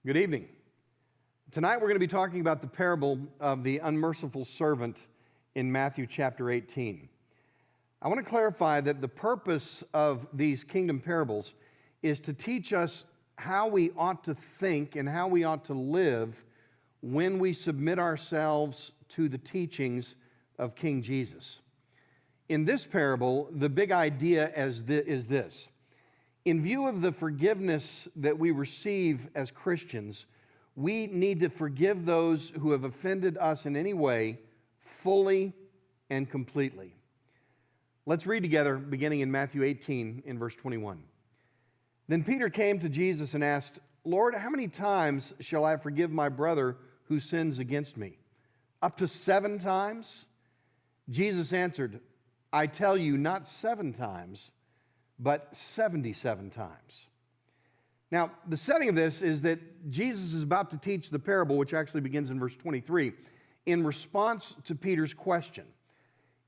Good evening. Tonight we're going to be talking about the parable of the unmerciful servant in Matthew chapter 18. I want to clarify that the purpose of these kingdom parables is to teach us how we ought to think and how we ought to live when we submit ourselves to the teachings of King Jesus. In this parable, the big idea is this. In view of the forgiveness that we receive as Christians, we need to forgive those who have offended us in any way fully and completely. Let's read together, beginning in Matthew 18 in verse 21. Then Peter came to Jesus and asked, "Lord, how many times shall I forgive my brother who sins against me? Up to 7 times?" Jesus answered, "I tell you, not 7 times, but 77 times. Now, the setting of this is that Jesus is about to teach the parable, which actually begins in verse 23, in response to Peter's question.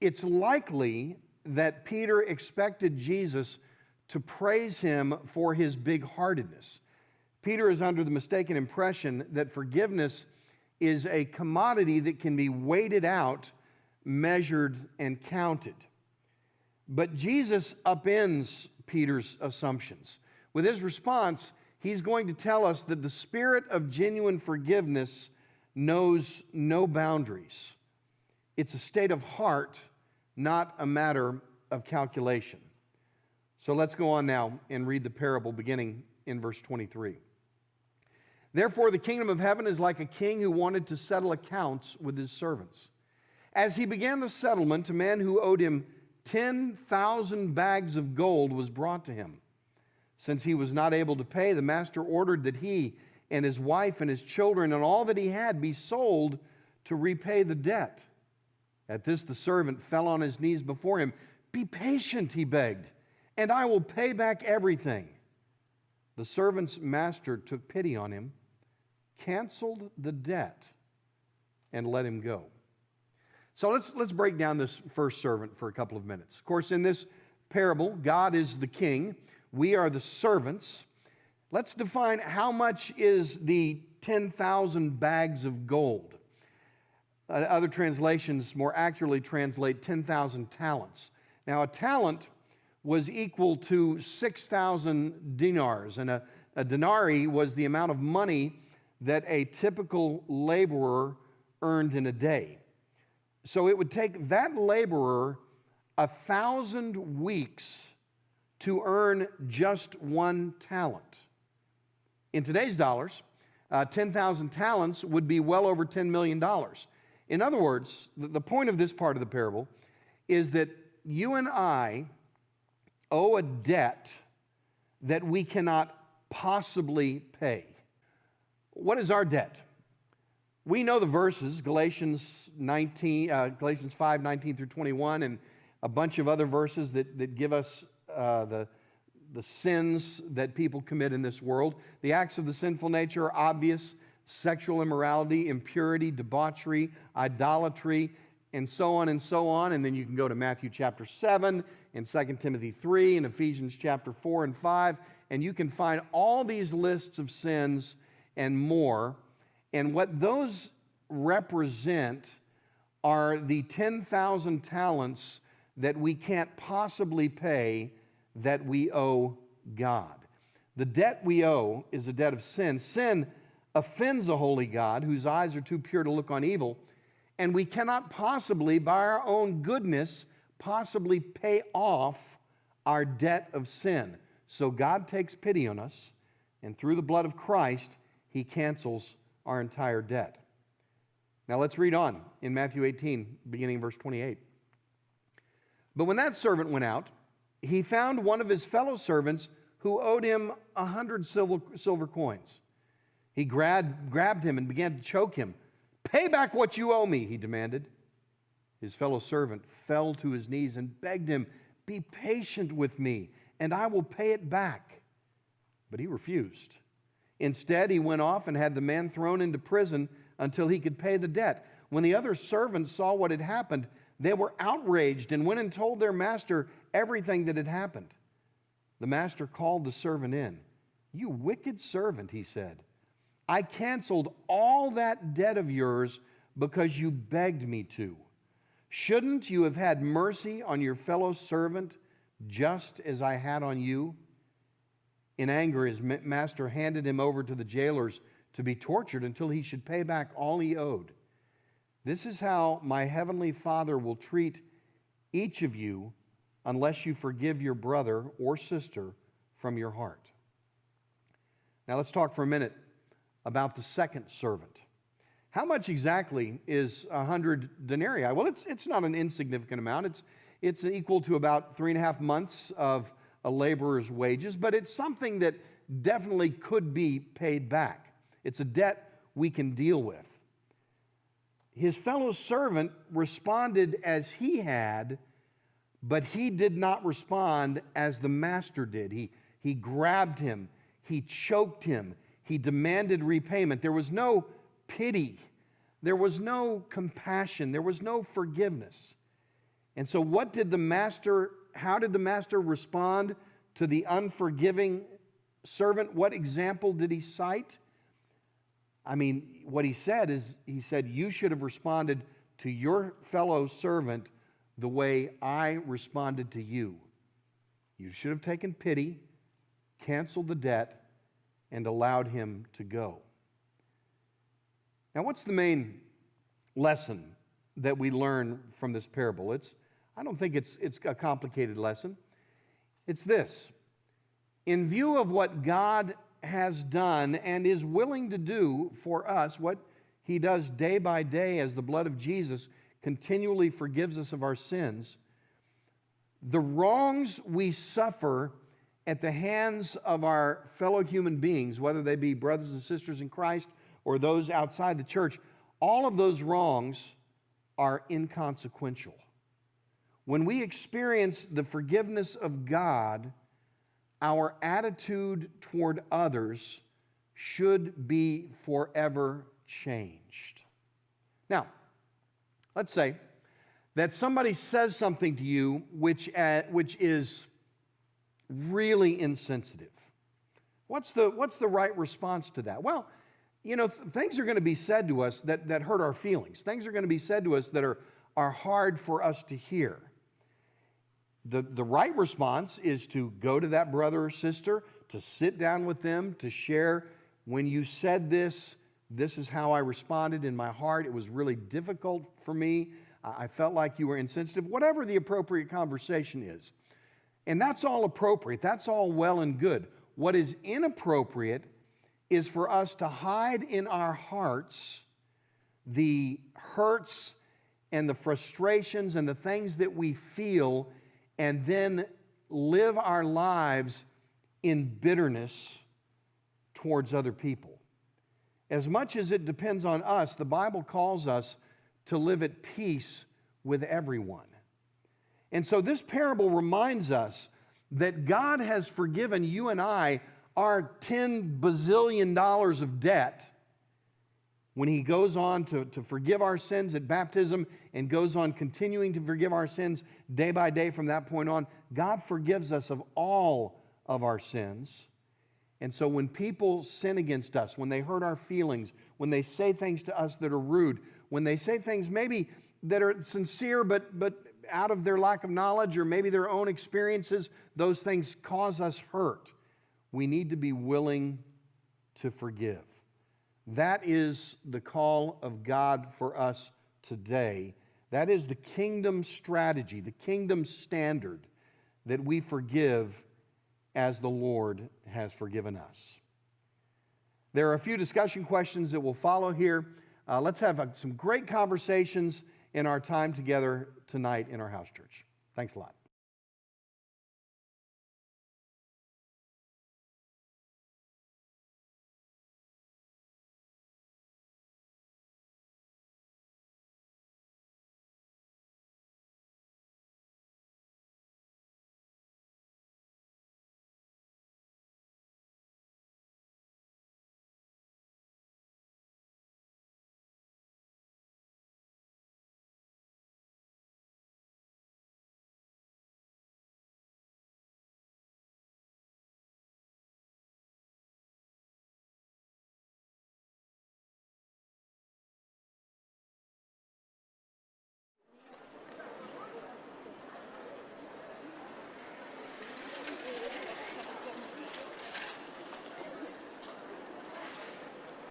It's likely that Peter expected Jesus to praise him for his big-heartedness. Peter is under the mistaken impression that forgiveness is a commodity that can be weighted out, measured, and counted. But Jesus upends Peter's assumptions. With his response, he's going to tell us that the spirit of genuine forgiveness knows no boundaries. It's a state of heart, not a matter of calculation. So let's go on now and read the parable beginning in verse 23. Therefore, the kingdom of heaven is like a king who wanted to settle accounts with his servants. As he began the settlement, a man who owed him 10,000 bags of gold was brought to him. Since he was not able to pay, the master ordered that he and his wife and his children and all that he had be sold to repay the debt. At this, the servant fell on his knees before him. "Be patient," he begged, "and I will pay back everything." The servant's master took pity on him, canceled the debt, and let him go. So let's break down this first servant for a couple of minutes. Of course, in this parable, God is the king. We are the servants. Let's define how much is the 10,000 bags of gold. Other translations more accurately translate 10,000 talents. Now, a talent was equal to 6,000 dinars, and a denarii was the amount of money that a typical laborer earned in a day. So it would take that laborer 1,000 weeks to earn just 1 talent. In today's dollars, 10,000 talents would be well over $10 million. In other words, the point of this part of the parable is that you and I owe a debt that we cannot possibly pay. What is our debt? We know the verses, Galatians 5, 19 through 21, and a bunch of other verses that give us the sins that people commit in this world. The acts of the sinful nature are obvious: sexual immorality, impurity, debauchery, idolatry, and so on and so on. And then you can go to Matthew chapter 7 and 2 Timothy 3 and Ephesians chapter 4 and 5, and you can find all these lists of sins and more. And what those represent are the 10,000 talents that we can't possibly pay that we owe God. The debt we owe is a debt of sin. Sin offends a holy God whose eyes are too pure to look on evil, and we cannot possibly, by our own goodness, possibly pay off our debt of sin. So God takes pity on us, and through the blood of Christ, He cancels our entire debt. Now let's read on in Matthew 18, beginning verse 28. But when that servant went out, he found one of his fellow servants who owed him 100 silver coins. He grabbed him and began to choke him. "Pay back what you owe me," he demanded. His fellow servant fell to his knees and begged him, "Be patient with me, and I will pay it back." But he refused. Instead, he went off and had the man thrown into prison until he could pay the debt. When the other servants saw what had happened, they were outraged and went and told their master everything that had happened. The master called the servant in. "You wicked servant," he said. I canceled all that debt of yours because you begged me to. Shouldn't you have had mercy on your fellow servant just as I had on you?" In anger, his master handed him over to the jailers to be tortured until he should pay back all he owed. This is how my heavenly Father will treat each of you unless you forgive your brother or sister from your heart. Now let's talk for a minute about the second servant. How much exactly is 100 denarii? Well, it's not an insignificant amount. It's equal to about 3.5 months of a laborer's wages, but it's something that definitely could be paid back. It's a debt we can deal with. His fellow servant responded as he had, but he did not respond as the master did. He grabbed him, he choked him, he demanded repayment. There was no pity, there was no compassion, there was no forgiveness. And so how did the master respond to the unforgiving servant? What example did he cite? I mean, what he said is, he said, you should have responded to your fellow servant the way I responded to you. You should have taken pity, canceled the debt, and allowed him to go. Now, what's the main lesson that we learn from this parable? I don't think it's a complicated lesson. It's this: in view of what God has done and is willing to do for us, what he does day by day as the blood of Jesus continually forgives us of our sins, the wrongs we suffer at the hands of our fellow human beings, whether they be brothers and sisters in Christ or those outside the church, all of those wrongs are inconsequential. When we experience the forgiveness of God, our attitude toward others should be forever changed. Now, let's say that somebody says something to you which is really insensitive. What's the right response to that? Well, things are going to be said to us that hurt our feelings. Things are going to be said to us that are hard for us to hear. The right response is to go to that brother or sister, to sit down with them, to share, when you said this is how I responded in my heart. It was really difficult for me. I felt like you were insensitive. Whatever the appropriate conversation is. And that's all appropriate. That's all well and good. What is inappropriate is for us to hide in our hearts the hurts and the frustrations and the things that we feel, and then live our lives in bitterness towards other people. As much as it depends on us, the Bible calls us to live at peace with everyone. And so this parable reminds us that God has forgiven you and I our $10 bazillion of debt when he goes on to forgive our sins at baptism and goes on continuing to forgive our sins day by day from that point on. God forgives us of all of our sins. And so when people sin against us, when they hurt our feelings, when they say things to us that are rude, when they say things maybe that are sincere but out of their lack of knowledge or maybe their own experiences, those things cause us hurt. We need to be willing to forgive. That is the call of God for us today. That is the kingdom strategy, the kingdom standard, that we forgive as the Lord has forgiven us. There are a few discussion questions that will follow here. Let's have some great conversations in our time together tonight in our house church. Thanks a lot.